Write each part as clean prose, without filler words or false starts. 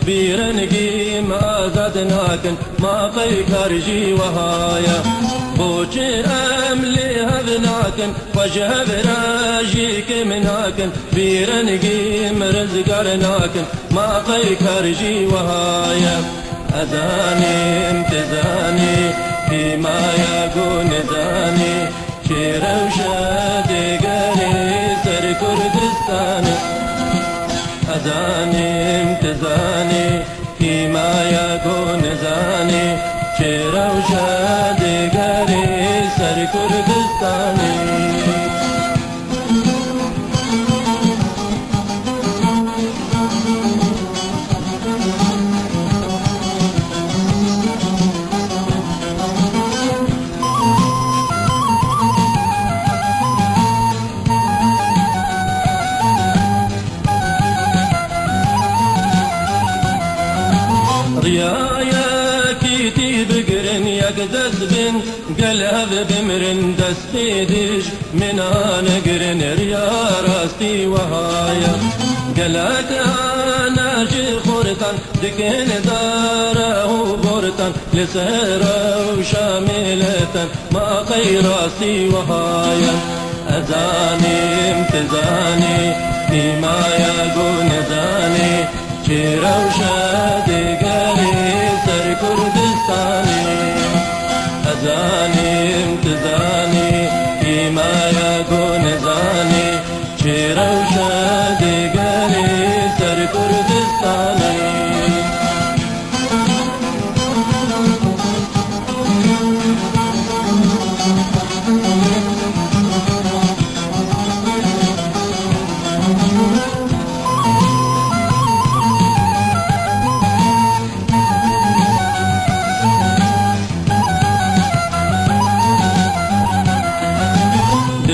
بیرنگی ما زد ناکن ما قیکار جی وهایا بوچه املی هف ناکن وجه براجی کم ناکن بیرنگی مرزگار ناکن ما قیکار جی وهایا ازانی امتزانی فيما يكون زاني شيروشا دقاري سر كردستاني أزاني امتزاني فيما يكون زاني شيروشا دقاري سر كردستاني ريايا كيتي بقرن يقدس بن قلب بمرن دستي ديش من انا قرن ريا راستي وهايا قلت انا جي خورتان دكين داره بورتان لسهرة وشاملتان ما قي راسي وهايا أزاني امتزاني فيما يقول نزاني شيروشا دقاري سر كردستاني أزاني امتزاني فيما يكون زاني شيروشا دقاري سر كردستاني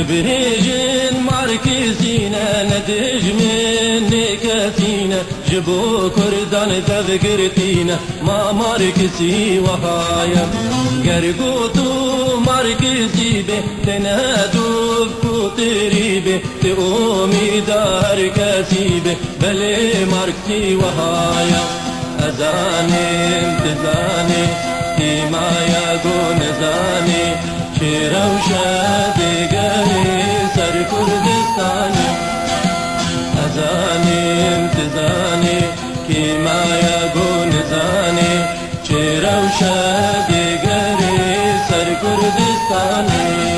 بهيجن ماركيزينا ندج من كاسينا جبو كردان تذكرتينا ما ماركسي وهايا قرقوتو ماركسي به تنادو بكوتري به تقومي دار كاسي به بلي ماركسي وهايا أزاني امتزاني فيما يكون زاني شيروشا دقاري سر كردستاني أزاني امتزاني كيما يكون زاني شيروشا دقاري سر كردستاني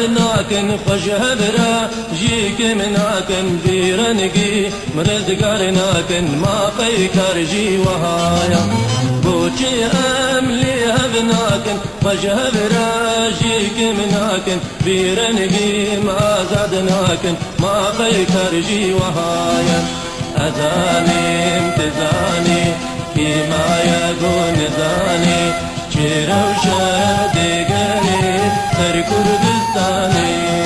ناكن خجه برا جيك مناكن بيرنقي مرزقار ناكن ما قيكار جي وهايا بوشي أملي هبناكن خجه برا جيك مناكن بيرنقي ما زادناكن ما قيكار جي وهايا أزاني امتزاني فيما يكون زاني شيروشا دقاري سر كردستاني